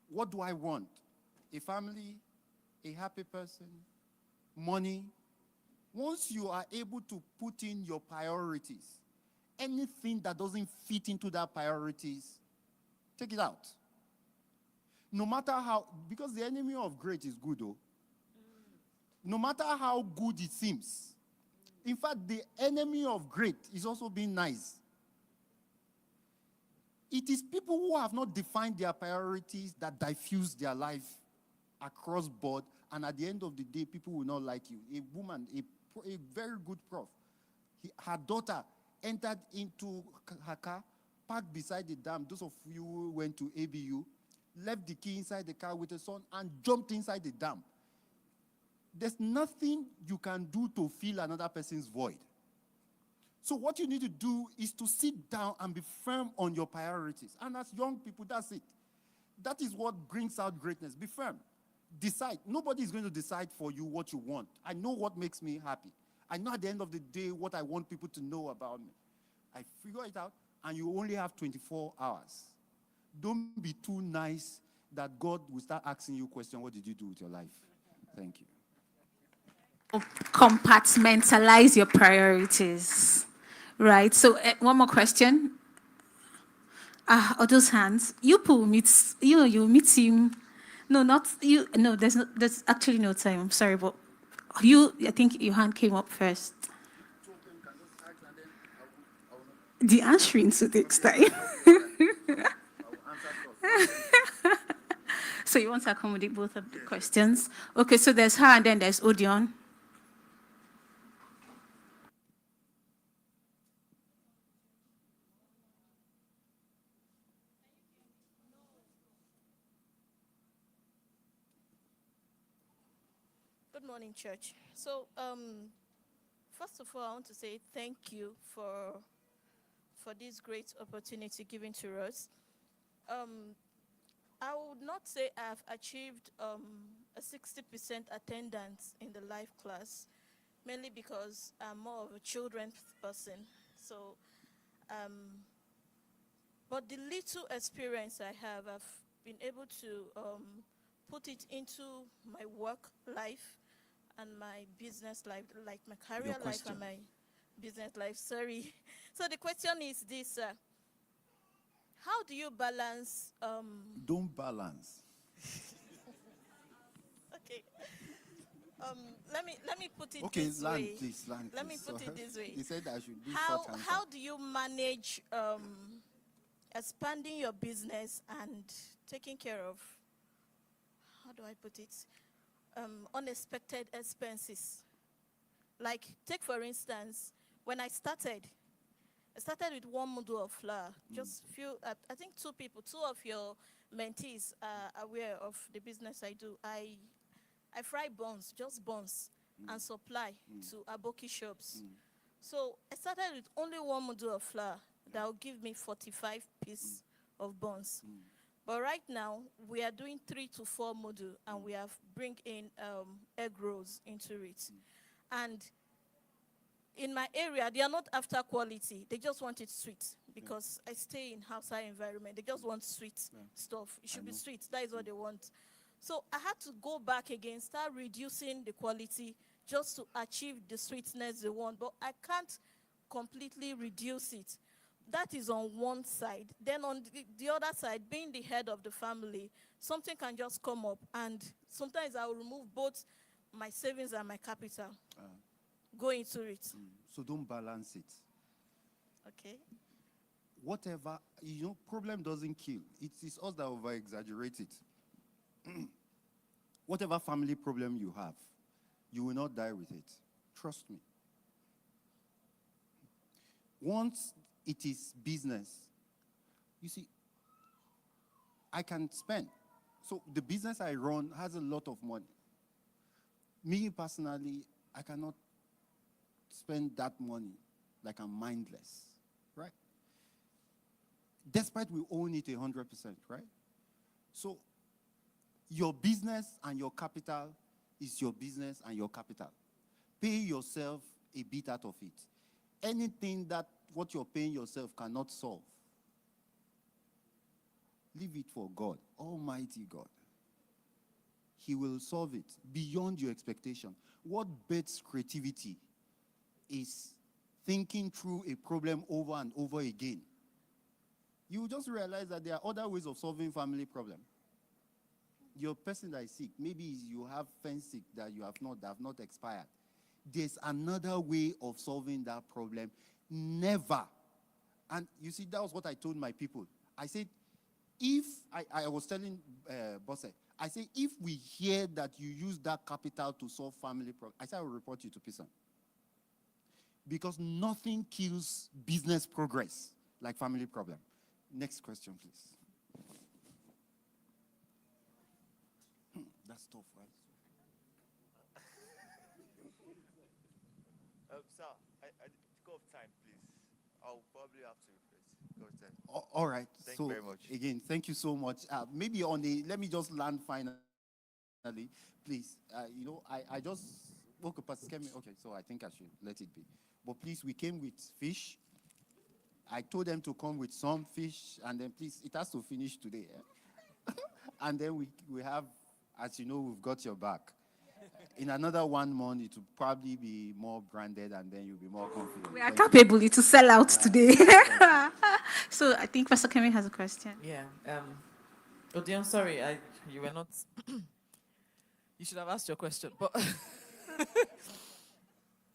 what do I want? A family, a happy person, money. Once you are able to put in your priorities, anything that doesn't fit into that priorities, take it out. No matter how, because the enemy of great is good, though. No matter how good it seems. In fact, the enemy of great is also being nice. It is people who have not defined their priorities that diffuse their life across board, and at the end of the day, people will not like you. A woman, a very good prof, her daughter entered into her car, parked beside the dam. Those of you who went to ABU, left the key inside the car with her son and jumped inside the dam. There's nothing you can do to fill another person's void. So what you need to do is to sit down and be firm on your priorities. And as young people, that's it. That is what brings out greatness. Be firm. Decide. Nobody is going to decide for you what you want. I know what makes me happy. I know at the end of the day what I want people to know about me. I figure it out, and you only have 24 hours. Don't be too nice that God will start asking you questions, what did you do with your life? Thank you. Compartmentalize your priorities. Right. So one more question. All those hands. You meet him. No, not you. No, there's actually no time. I'm sorry, but I think your hand came up first. The answering so takes time. So you want to accommodate both of the questions? Okay, so there's her and then there's Odion. Good morning, church. So, first of all, I want to say thank you for this great opportunity given to us. I would not say I've achieved a 60% attendance in the life class, mainly because I'm more of a children's person. So, but the little experience I have, I've been able to put it into my work life and my business life, like my career life and my business life. Sorry. So the question is this: how do you balance? Don't balance. Okay. Let me put it okay, this land, way. Please, land, Let me please. put it this way. He said I should do How do you manage expanding your business and taking care of, how do I put it, unexpected expenses? Like, take for instance, when I started with 1 module of flour. Just few, I think two of your mentees are aware of the business I do. I fry buns, just buns, and supply to Aboki shops. So I started with only 1 module of flour that will give me 45 pieces of buns. But right now, we are doing 3 to 4 modules, and we have bring in egg rolls into it. And in my area, they are not after quality. They just want it sweet, because I stay in outside environment. They just want sweet stuff. It should be sweet. That is what they want. So I had to go back again, start reducing the quality, just to achieve the sweetness they want, but I can't completely reduce it. That is on one side. Then on the other side, being the head of the family, something can just come up, and sometimes I will remove both my savings and my capital, go into it. So don't balance it. Okay. Whatever, problem doesn't kill. It is us that over-exaggerate it. Whatever family problem you have, you will not die with it. Trust me. Once it is business, you see, I can spend. So the business I run has a lot of money. Me personally, I cannot spend that money like I'm mindless, right? Despite we own it 100%, right? So your business and your capital is your business and your capital. Pay yourself a bit out of it. Anything that what you're paying yourself cannot solve, leave it for God, Almighty God. He will solve it beyond your expectation. What beats creativity is thinking through a problem over and over again. You will just realize that there are other ways of solving family problem. Your person that is sick, maybe you have fence sick that have not expired. There's another way of solving that problem. Never. And you see, that was what I told my people. I said, if I was telling Bosse, I said, if we hear that you use that capital to solve family problems, I said I will report you to prison. Because nothing kills business progress like family problem. Next question, please. That's tough, right? Sir, I go of time, please. I'll probably have to request. Go of time. All right. Thank you very much. Again, thank you so much. Maybe let me just land finally, please. I just woke up. Okay, so I think I should let it be. But please, we came with fish. I told them to come with some fish, and then please, it has to finish today. And then we have, as you know, we've got your back. In another 1 month, it will probably be more branded, and then you'll be more confident. We are capable to sell out today. So I think Pastor Kemi has a question. Yeah. Odion, sorry, you were not. You should have asked your question. But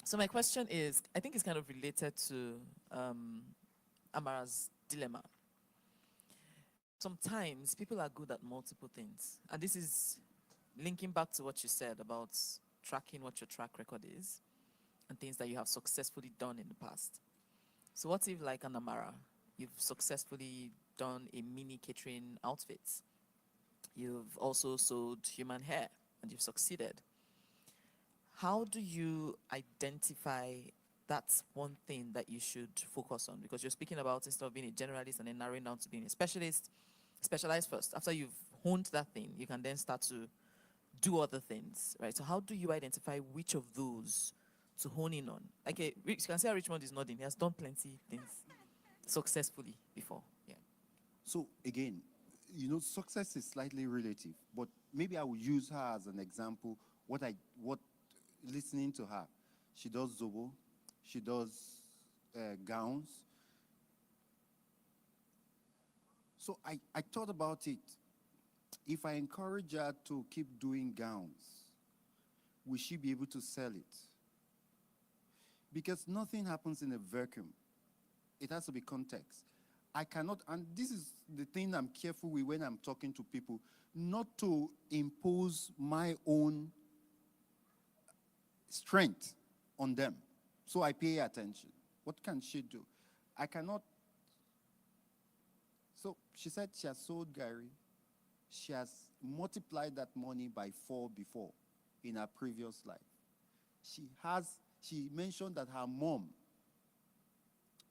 so my question is, I think it's kind of related to Amara's dilemma. Sometimes people are good at multiple things, and this is linking back to what you said about tracking what your track record is and things that you have successfully done in the past. So what if, like an Amara, you've successfully done a mini catering outfit. You've also sold human hair, and you've succeeded. How do you identify that's one thing that you should focus on? Because you're speaking about, instead of being a generalist and then narrowing down to being a specialist, specialize first. After you've honed that thing, you can then start to do other things, right? So how do you identify which of those to hone in on? Like, you can say Richmond is nodding. He has done plenty things successfully before. Yeah. So again, success is slightly relative, but maybe I will use her as an example. Listening to her, she does Zobo, she does gowns. So I thought about it. If I encourage her to keep doing gowns, will she be able to sell it? Because nothing happens in a vacuum. It has to be context. I cannot, and this is the thing I'm careful with when I'm talking to people, not to impose my own strength on them. So I pay attention. What can she do? I cannot. So she said she has sold Gary. She has multiplied that money by 4 before in her previous life. She mentioned that her mom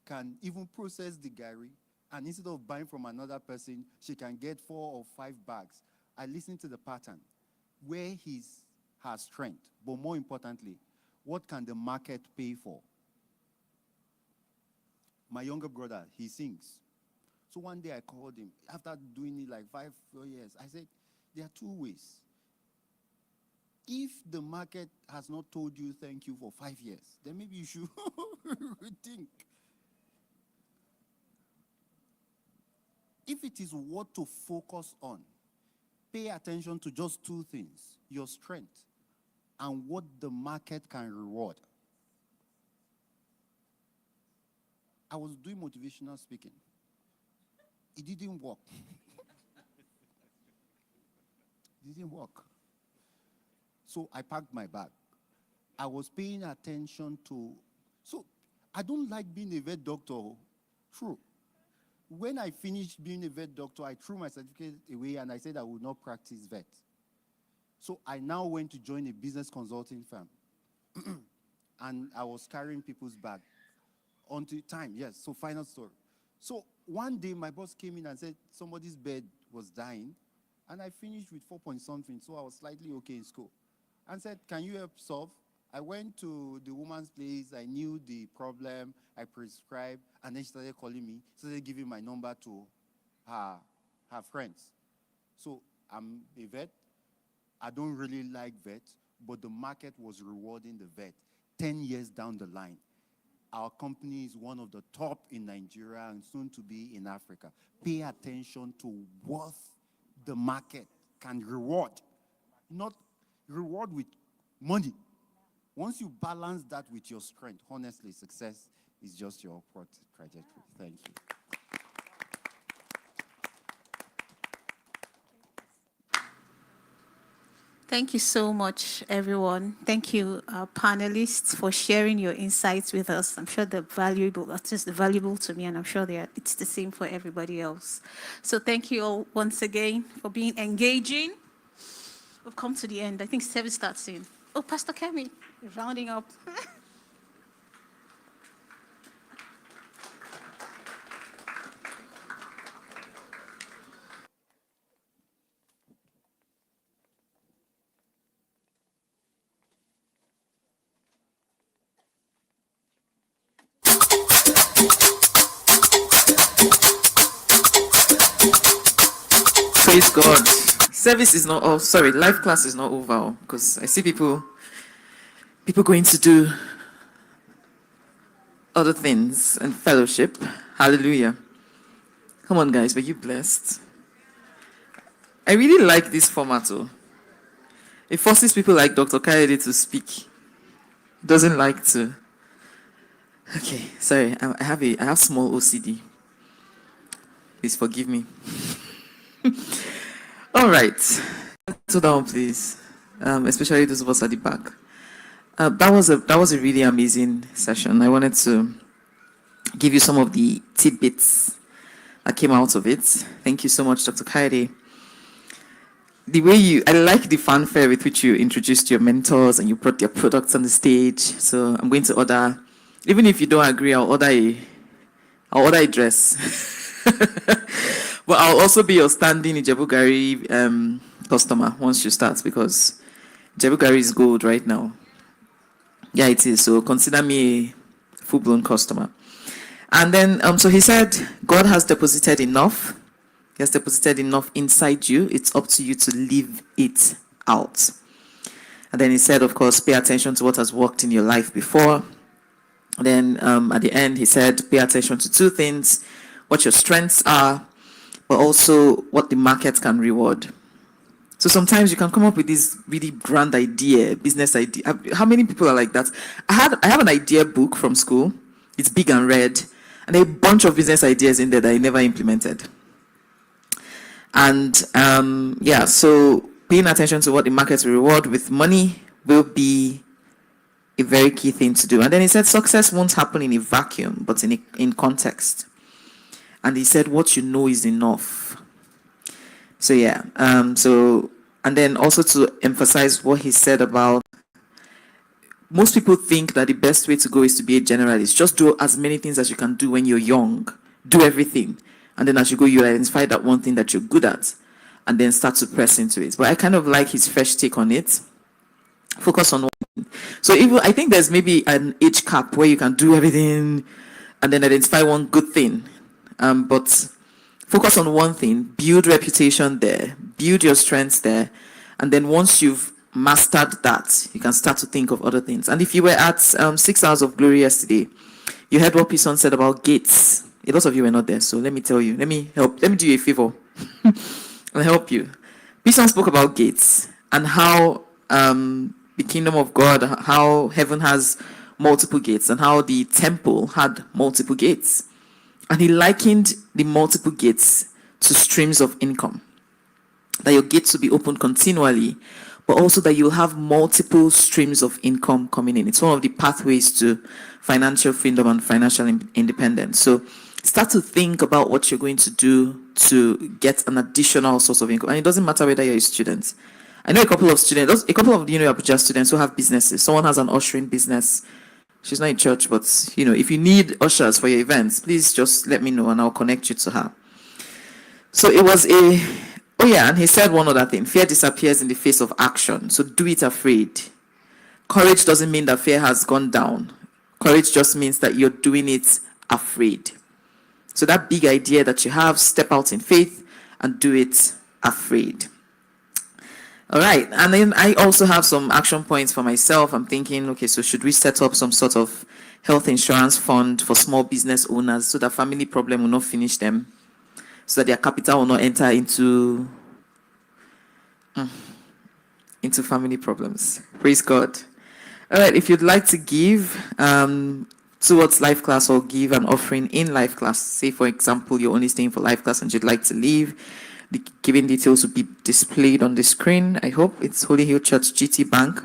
can even process the Gary, and instead of buying from another person, she can get 4 or 5 bags. I listened to the pattern. Where is her strength? But more importantly, what can the market pay for? My younger brother, he sings. So one day I called him, after doing it like 5 years, I said, there are 2 ways. if the market has not told you thank you for 5 years, then maybe you should rethink. If it is what to focus on, pay attention to just two things: your strength and what the market can reward. I was doing motivational speaking. It didn't work. It didn't work. So I packed my bag. I was paying attention to, so I don't like being a vet doctor. True. When I finished being a vet doctor, I threw my certificate away and I said I would not practice vet. So I now went to join a business consulting firm. And I was carrying people's bag until time, yes, so final story. So one day my boss came in and said somebody's bed was dying, and I finished with 4 point something, so I was slightly okay in school. And said, can you help solve? I went to the woman's place, I knew the problem, I prescribed, and then she started calling me, started giving my number to her friends. So I'm a vet. I don't really like vet, but the market was rewarding the vet. 10 years down the line, our company is one of the top in Nigeria and soon to be in Africa. Pay attention to what the market can reward, not reward with money. Once you balance that with your strength, honestly, success is just your upward trajectory. Thank you. Thank you so much, everyone. Thank you, panelists, for sharing your insights with us. I'm sure they're valuable, that's just valuable to me, and I'm sure it's the same for everybody else. So thank you all once again for being engaging. We've come to the end. I think service starts soon. Oh, Pastor Kemi, rounding up. Praise God. Service is not, oh, sorry, life class is not over, because I see people going to do other things and fellowship. Hallelujah. Come on, guys, were you blessed? I really like this format, though. It forces people like Dr. Kayode to speak. Doesn't like to. Okay, sorry, I have small OCD. Please forgive me. All right. Sit down, please. Especially those of us at the back. That was a really amazing session. I wanted to give you some of the tidbits that came out of it. Thank you so much, Dr. Kayode. I like the fanfare with which you introduced your mentors and you brought their products on the stage. So I'm going to order, even if you don't agree, I'll order a dress. But I'll also be your standing Ijebu Gari customer once you start, because Ijebu Gari is gold right now. Yeah, it is. So consider me a full-blown customer. And then, so he said, God has deposited enough. He has deposited enough inside you. It's up to you to live it out. And then he said, of course, pay attention to what has worked in your life before. And then at the end, he said, pay attention to two things: what your strengths are, but also what the market can reward. So sometimes you can come up with this really grand idea, business idea. How many people are like that? I have an idea book from school. It's big and red, and there are a bunch of business ideas in there that I never implemented. And so paying attention to what the market will reward with money will be a very key thing to do. And then he said success won't happen in a vacuum, but in context. And he said, what you know is enough. So yeah, and then also to emphasize what he said about, most people think that the best way to go is to be a generalist. Just do as many things as you can do when you're young. Do everything. And then as you go, you identify that one thing that you're good at, and then start to press into it. But I kind of like his fresh take on it. Focus on one thing. So I think there's maybe an age cap where you can do everything and then identify one good thing. But focus on one thing, build reputation there, build your strengths there, and then once you've mastered that, you can start to think of other things. And if you were at 6 Hours of Glory yesterday, you heard what Pison said about gates. A lot of you were not there, so let me tell you. Let me do you a favor. I'll help you. Pison spoke about gates and how the kingdom of God, how heaven has multiple gates, and how the temple had multiple gates. And he likened the multiple gates to streams of income. That your gates will be open continually, but also that you'll have multiple streams of income coming in. It's one of the pathways to financial freedom and financial independence. So start to think about what you're going to do to get an additional source of income. And it doesn't matter whether you're a student. I know a couple of Abuja students who have businesses. Someone has an ushering business. She's not in church, but if you need ushers for your events, please just let me know and I'll connect you to her. So it was and he said one other thing. Fear disappears in the face of action. So do it afraid. Courage doesn't mean that fear has gone down. Courage just means that you're doing it afraid. So that big idea that you have, step out in faith and do it afraid. All right. And then I also have some action points for myself. I'm thinking, okay, so should we set up some sort of health insurance fund for small business owners so that family problem will not finish them, so that their capital will not enter into family problems. Praise God. All right, if you'd like to give towards life class or give an offering in life class, say for example you're only staying for life class and you'd like to leave, the giving details will be displayed on the screen. I hope it's Holy Hill Church GT Bank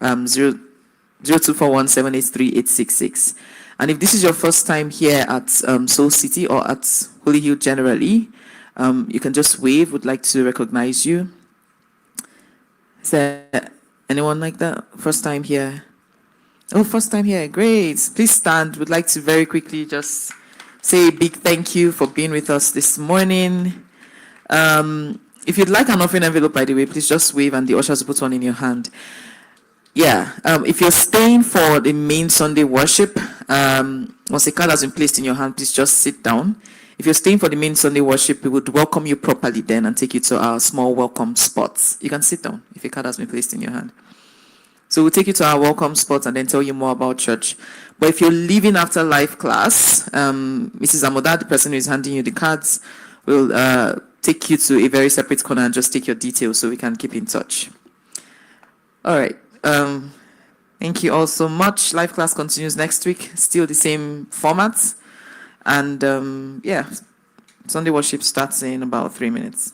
0241783866. And if this is your first time here at Soul City or at Holy Hill generally, you can just wave. Would like to recognize you. Is there anyone like that? First time here? Oh, first time here. Great. Please stand. Would like to very quickly just say a big thank you for being with us this morning. If you'd like an offering envelope, by the way, please just wave and the ushers will put one in your hand. Yeah, if you're staying for the main Sunday worship, once a card has been placed in your hand, please just sit down. If you're staying for the main Sunday worship, we would welcome you properly then and take you to our small welcome spots. You can sit down if a card has been placed in your hand. So we'll take you to our welcome spots and then tell you more about church. But if you're leaving after life class, Mrs. Amoda, the person who is handing you the cards, will take you to a very separate corner and just take your details so we can keep in touch. All right. Thank you all so much. Life class continues next week, still the same format. And Sunday worship starts in about 3 minutes.